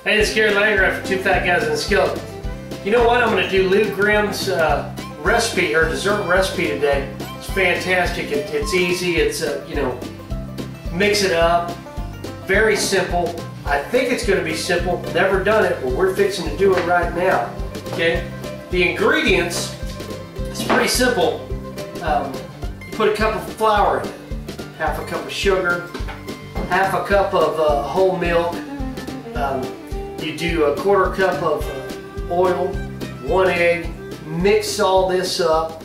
Hey, this is Gary Landgraf for Two Fat Guys in a Skillet. You know what? I'm going to do Lou Grimm's recipe, or dessert recipe today. It's fantastic. It's easy. It's, mix it up. Very simple. I think it's going to be simple. Never done it, but we're fixing to do it right now. Okay? The ingredients, it's pretty simple. You put a cup of flour in it, half a cup of sugar, half a cup of whole milk. You do a quarter cup of oil, 1 egg, mix all this up.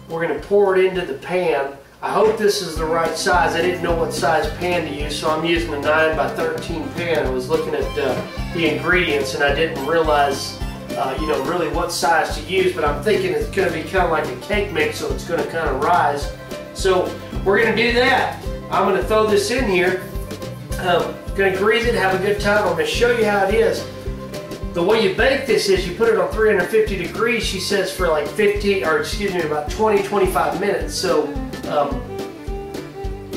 We're going to pour it into the pan. I hope this is the right size. I didn't know what size pan to use, so I'm using a 9 by 13 pan. I was looking at the ingredients and I didn't realize really what size to use, but I'm thinking it's going to be kind of like a cake mix, so it's going to kind of rise. So we're going to do that. I'm going to throw this in here. Going to grease it, have a good time. I'm going to show you how it is. The way you bake this is you put it on 350 degrees, she says, for like about 20-25 minutes. So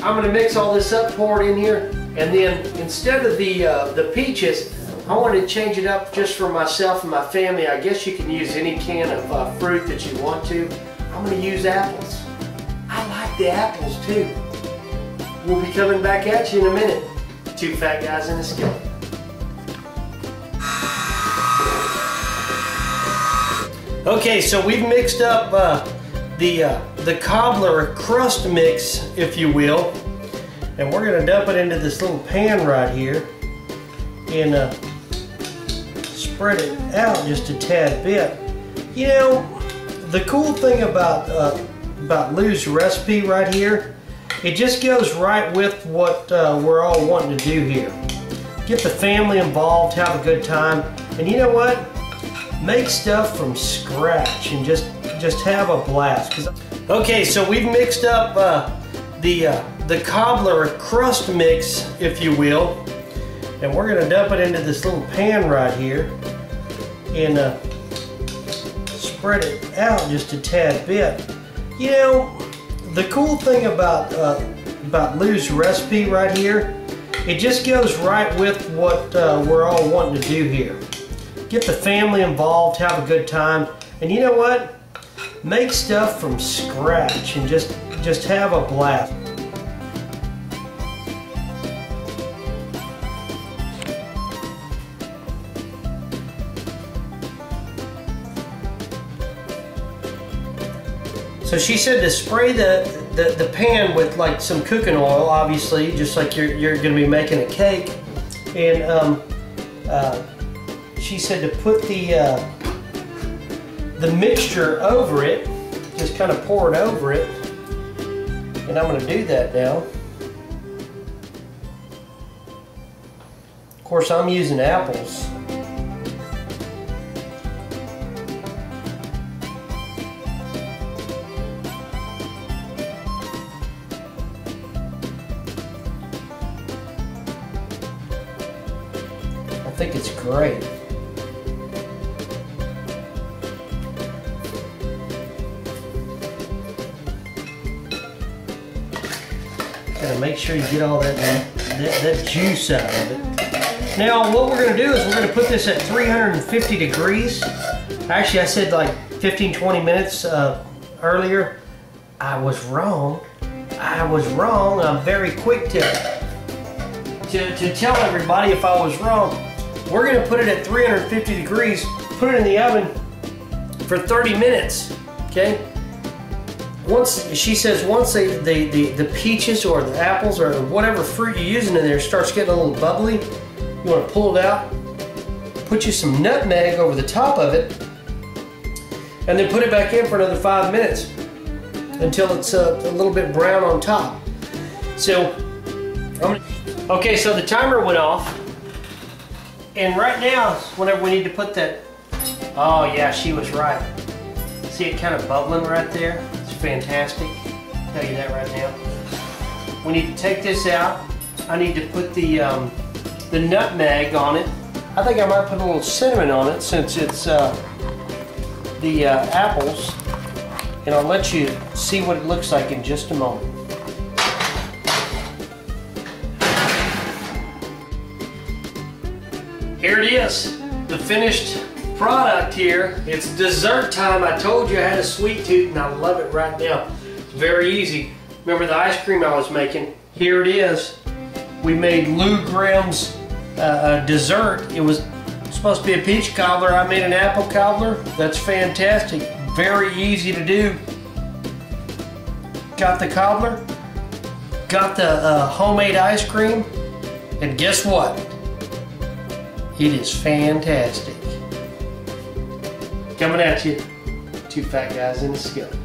I'm going to mix all this up, pour it in here, and then instead of the peaches, I wanted to change it up just for myself and my family. I guess you can use any can of fruit that you want to. I'm going to use apples. I like the apples too. We'll be coming back at you in a minute. Two Fat Guys in a Skillet. Okay, so we've mixed up the cobbler crust mix, if you will, and we're going to dump it into this little pan right here and spread it out just a tad bit. You know, the cool thing about Lou's recipe right here, it just goes right with what we're all wanting to do here. Get the family involved, have a good time, and you know what? Make stuff from scratch and just have a blast. Okay, so we've mixed up the cobbler crust mix, if you will, and we're going to dump it into this little pan right here and spread it out just a tad bit. You know, the cool thing about Lou's recipe right here, it just goes right with what we're all wanting to do here. Get the family involved, have a good time, and you know what? Make stuff from scratch and just have a blast. So she said to spray the pan with like some cooking oil, obviously, just like you're going to be making a cake. And she said to put the mixture over it, just kind of pour it over it. And I'm going to do that now. Of course, I'm using apples. I think it's great. Gotta make sure you get all that juice out of it. Now what we're gonna do is we're gonna put this at 350 degrees. Actually, I said like 15-20 minutes earlier. I was wrong. I'm very quick to tell everybody if I was wrong. We're going to put it at 350 degrees, put it in the oven for 30 minutes, okay? She says once the peaches or the apples or whatever fruit you're using in there starts getting a little bubbly, you want to pull it out, put you some nutmeg over the top of it, and then put it back in for another 5 minutes until it's a little bit brown on top. So, okay, so the timer went off. And right now, whenever we need to put that, oh yeah, she was right. See it kind of bubbling right there? It's fantastic. I'll tell you that right now. We need to take this out. I need to put the nutmeg on it. I think I might put a little cinnamon on it since it's the apples. And I'll let you see what it looks like in just a moment. here it is, the finished product here. It's dessert time. I told you I had a sweet tooth and I love it right now. It's very easy. Remember the ice cream I was making? Here it is. We made Lou Graham's dessert. It was supposed to be a peach cobbler. I made an apple cobbler. That's fantastic. Very easy to do. Got the cobbler, got the homemade ice cream, and guess what? It is fantastic. Coming at you, two fat guys in a skillet.